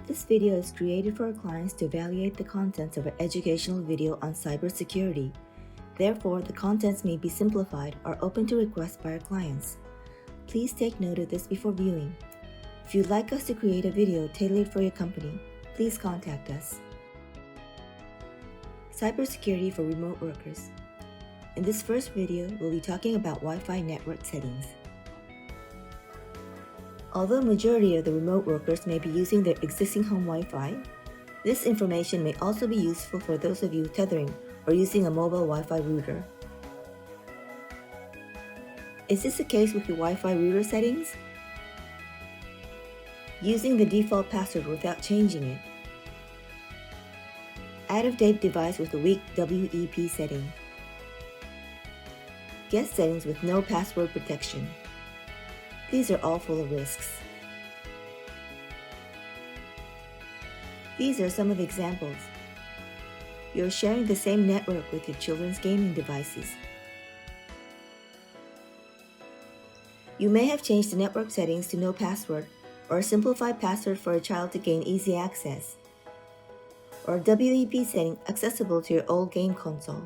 This video is created for our clients to evaluate the contents of our educational video on cybersecurity. Therefore, the contents may be simplified or open to requests by our clients. Please take note of this before viewing. If you'd like us to create a video tailored for your company, please contact us. Cybersecurity for remote workers. In this first video, we'll be talking about Wi-Fi network settings. Although majority of the remote workers may be using their existing home Wi-Fi, this information may also be useful for those of you tethering or using a mobile Wi-Fi router. Is this the case with your Wi-Fi router settings? Using the default password without changing it. Out-of-date device with a weak WEP setting. Guest settings with no password protection. These are all full of risks. These are some of the examples. You're sharing the same network with your children's gaming devices. You may have changed the network settings to no password or a simplified password for a child to gain easy access, or a WEP setting accessible to your old game console.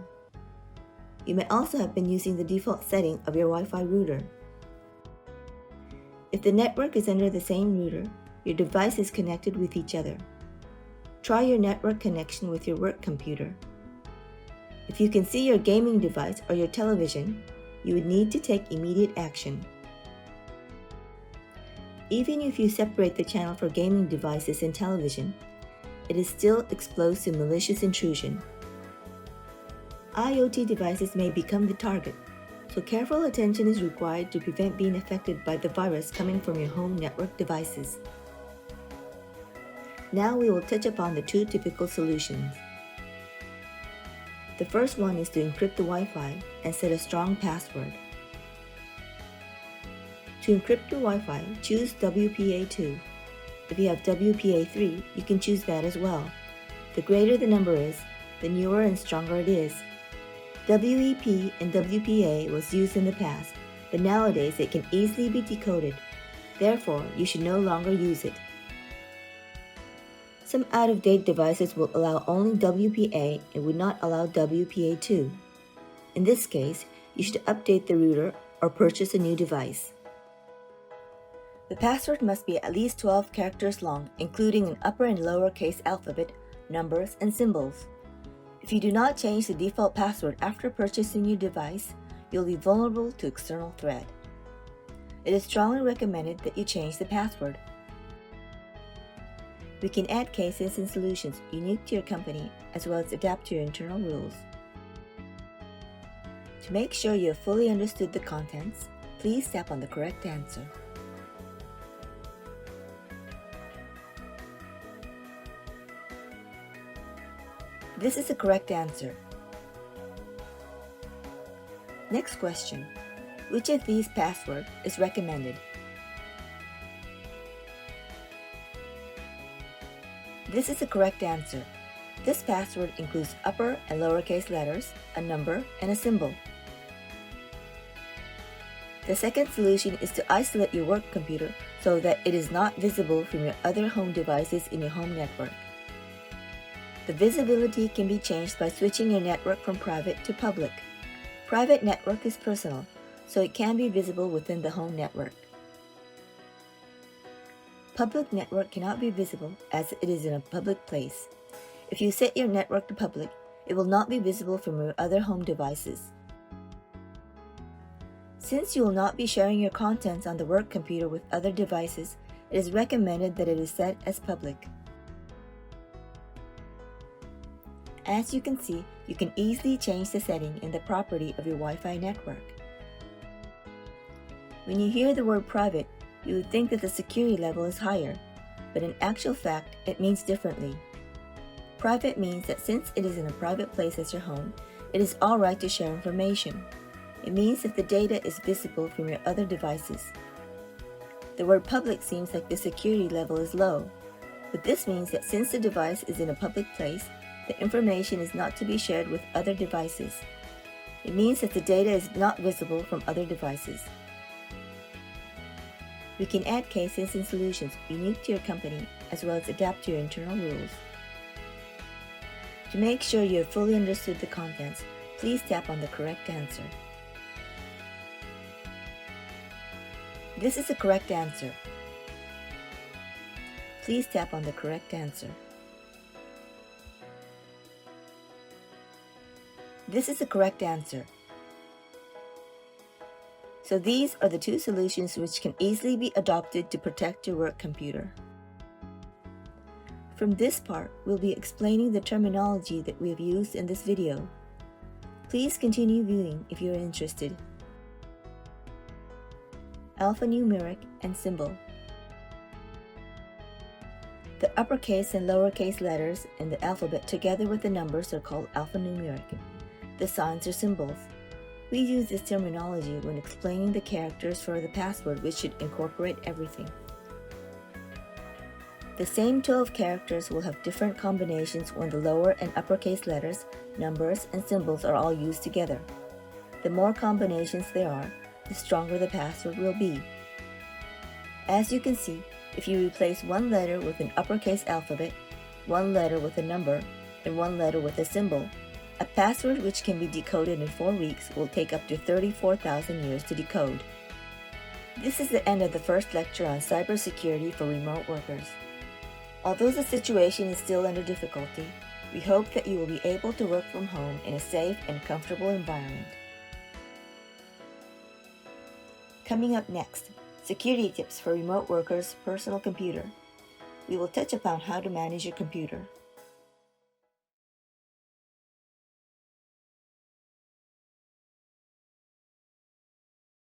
You may also have been using the default setting of your Wi-Fi router. If the network is under the same router, your device is connected with each other. Try your network connection with your work computer. If you can see your gaming device or your television, you would need to take immediate action. Even if you separate the channel for gaming devices and television, it is still exposed to malicious intrusion. IoT devices may become the target, so careful attention is required to prevent being affected by the virus coming from your home network devices. Now we will touch upon the two typical solutions. The first one is to encrypt the Wi-Fi and set a strong password. To encrypt your Wi-Fi, choose WPA2. If you have WPA3, you can choose that as well. The greater the number is, the newer and stronger it is. WEP and WPA was used in the past, but nowadays it can easily be decoded. Therefore, you should no longer use it. Some out-of-date devices will allow only WPA and would not allow WPA2. In this case, you should update the router or purchase a new device. The password must be at least 12 characters long, including an upper and lower case alphabet, numbers, and symbols. If you do not change the default password after purchasing your device, you'll be vulnerable to external threat. It is strongly recommended that you change the password. We can add cases and solutions unique to your company as well as adapt to your internal rules. To make sure you have fully understood the contents, please tap on the correct answer. This is the correct answer. Next question. Which of these passwords is recommended? This is the correct answer. This password includes upper and lowercase letters, a number, and a symbol. The second solution is to isolate your work computer so that it is not visible from your other home devices in your home network. The visibility can be changed by switching your network from private to public. Private network is personal, so it can be visible within the home network. Public network cannot be visible as it is in a public place. If you set your network to public, it will not be visible from your other home devices. Since you will not be sharing your contents on the work computer with other devices, it is recommended that it is set as public. As you can see, you can easily change the setting in the property of your Wi-Fi network. When you hear the word private, you would think that the security level is higher, but in actual fact, it means differently. Private means that since it is in a private place as your home, it is all right to share information. It means that the data is visible from your other devices. The word public seems like the security level is low, but this means that since the device is in a public place, the information is not to be shared with other devices. It means that the data is not visible from other devices. We can add cases and solutions unique to your company, as well as adapt to your internal rules. To make sure you have fully understood the contents, please tap on the correct answer. This is the correct answer. Please tap on the correct answer. This is the correct answer. So these are the two solutions which can easily be adopted to protect your work computer. From this part, we'll be explaining the terminology that we have used in this video. Please continue viewing if you're interested. Alphanumeric and symbol. The uppercase and lowercase letters in the alphabet together with the numbers are called alphanumeric. The signs are symbols. We use this terminology when explaining the characters for the password, which should incorporate everything. The same 12 characters will have different combinations when the lower and uppercase letters, numbers, and symbols are all used together. The more combinations there are, the stronger the password will be. As you can see, if you replace one letter with an uppercase alphabet, one letter with a number, and one letter with a symbol, a password which can be decoded in 4 weeks will take up to 34,000 years to decode. This is the end of the first lecture on cybersecurity for remote workers. Although the situation is still under difficulty, we hope that you will be able to work from home in a safe and comfortable environment. Coming up next, security tips for remote workers' personal computer. We will touch upon how to manage your computer.